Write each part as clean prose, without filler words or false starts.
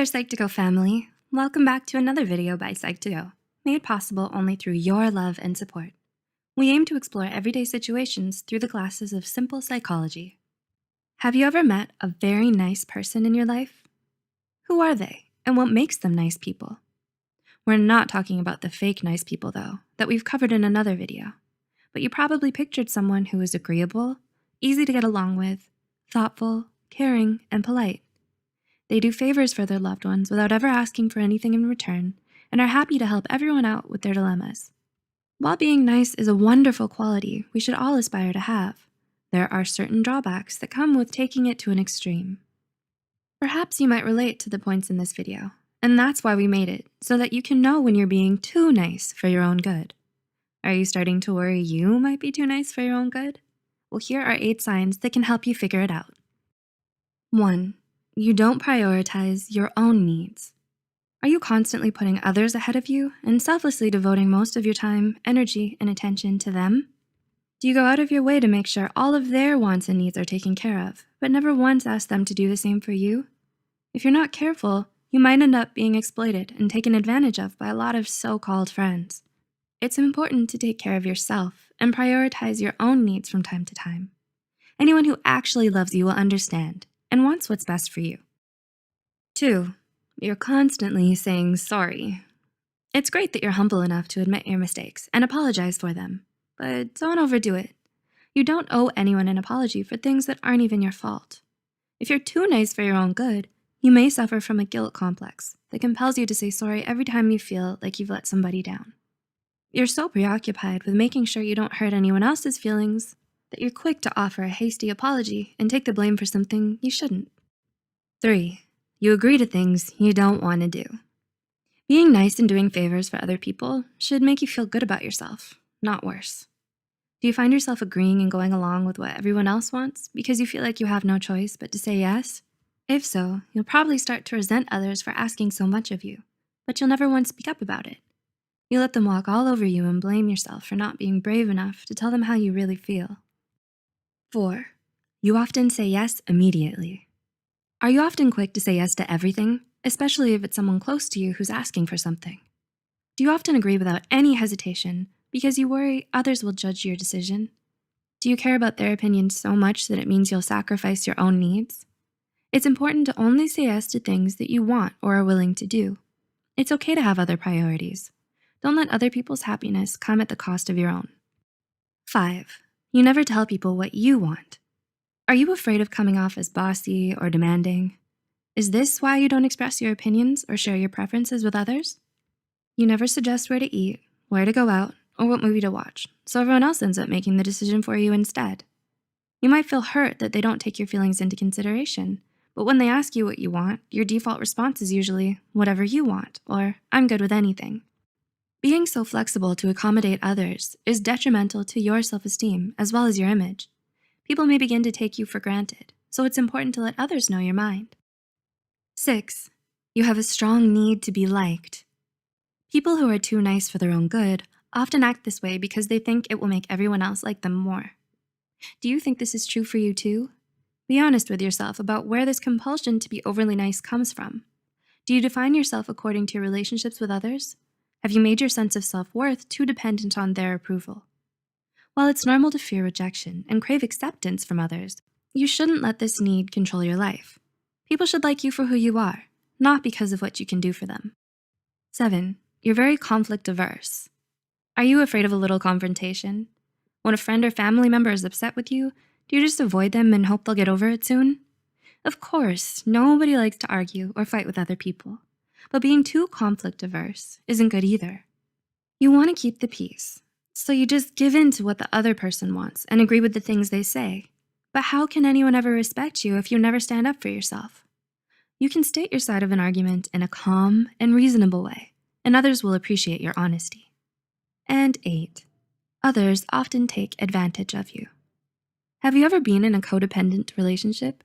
there, Psych2Go family. Welcome back to another video by Psych2Go, made possible only through your love and support. We aim to explore everyday situations through the glasses of simple psychology. Have you ever met a very nice person in your life? Who are they, and what makes them nice people? We're not talking about the fake nice people though, that we've covered in another video. But you probably pictured someone who is agreeable, easy to get along with, thoughtful, caring, and polite. They do favors for their loved ones without ever asking for anything in return and are happy to help everyone out with their dilemmas. While being nice is a wonderful quality we should all aspire to have, there are certain drawbacks that come with taking it to an extreme. Perhaps you might relate to the points in this video, and that's why we made it, so that you can know when you're being too nice for your own good. Are you starting to worry you might be too nice for your own good? Well, here are 8 signs that can help you figure it out. 1. You don't prioritize your own needs. Are you constantly putting others ahead of you and selflessly devoting most of your time, energy, and attention to them? Do you go out of your way to make sure all of their wants and needs are taken care of, but never once ask them to do the same for you? If you're not careful, you might end up being exploited and taken advantage of by a lot of so-called friends. It's important to take care of yourself and prioritize your own needs from time to time. Anyone who actually loves you will understand and wants what's best for you. 2. You're constantly saying sorry. It's great that you're humble enough to admit your mistakes and apologize for them, but don't overdo it. You don't owe anyone an apology for things that aren't even your fault. If you're too nice for your own good, you may suffer from a guilt complex that compels you to say sorry every time you feel like you've let somebody down. You're so preoccupied with making sure you don't hurt anyone else's feelings that you're quick to offer a hasty apology and take the blame for something you shouldn't. 3. You agree to things you don't want to do. Being nice and doing favors for other people should make you feel good about yourself, not worse. Do you find yourself agreeing and going along with what everyone else wants because you feel like you have no choice but to say yes? If so, you'll probably start to resent others for asking so much of you, but you'll never once speak up about it. You let them walk all over you and blame yourself for not being brave enough to tell them how you really feel. 4. You often say yes immediately. Are you often quick to say yes to everything, especially if it's someone close to you who's asking for something? Do you often agree without any hesitation because you worry others will judge your decision? Do you care about their opinion so much that it means you'll sacrifice your own needs? It's important to only say yes to things that you want or are willing to do. It's okay to have other priorities. Don't let other people's happiness come at the cost of your own. 5. You never tell people what you want. Are you afraid of coming off as bossy or demanding? Is this why you don't express your opinions or share your preferences with others? You never suggest where to eat, where to go out, or what movie to watch, so everyone else ends up making the decision for you instead. You might feel hurt that they don't take your feelings into consideration, but when they ask you what you want, your default response is usually, whatever you want, or I'm good with anything. Being so flexible to accommodate others is detrimental to your self-esteem as well as your image. People may begin to take you for granted, so it's important to let others know your mind. 6. You have a strong need to be liked. People who are too nice for their own good often act this way because they think it will make everyone else like them more. Do you think this is true for you too? Be honest with yourself about where this compulsion to be overly nice comes from. Do you define yourself according to your relationships with others? Have you made your sense of self-worth too dependent on their approval? While it's normal to fear rejection and crave acceptance from others, you shouldn't let this need control your life. People should like you for who you are, not because of what you can do for them. 7. You're very conflict averse. Are you afraid of a little confrontation? When a friend or family member is upset with you, do you just avoid them and hope they'll get over it soon? Of course, nobody likes to argue or fight with other people. But being too conflict averse isn't good either. You want to keep the peace, so you just give in to what the other person wants and agree with the things they say. But how can anyone ever respect you if you never stand up for yourself? You can state your side of an argument in a calm and reasonable way, and others will appreciate your honesty. And 8. Others often take advantage of you. Have you ever been in a codependent relationship?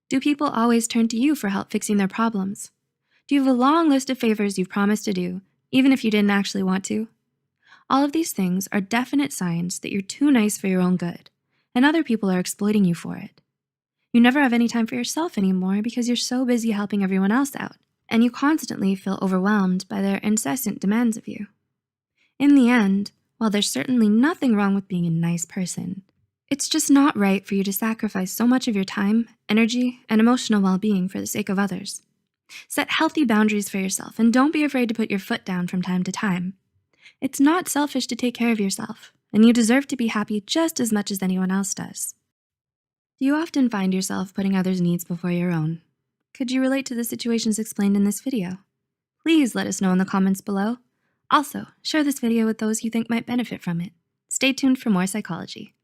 Do people always turn to you for help fixing their problems? Do you have a long list of favors you've promised to do, even if you didn't actually want to? All of these things are definite signs that you're too nice for your own good, and other people are exploiting you for it. You never have any time for yourself anymore because you're so busy helping everyone else out, and you constantly feel overwhelmed by their incessant demands of you. In the end, while there's certainly nothing wrong with being a nice person, it's just not right for you to sacrifice so much of your time, energy, and emotional well-being for the sake of others. Set healthy boundaries for yourself and don't be afraid to put your foot down from time to time. It's not selfish to take care of yourself, and you deserve to be happy just as much as anyone else does. Do you often find yourself putting others' needs before your own? Could you relate to the situations explained in this video? Please let us know in the comments below. Also, share this video with those you think might benefit from it. Stay tuned for more psychology.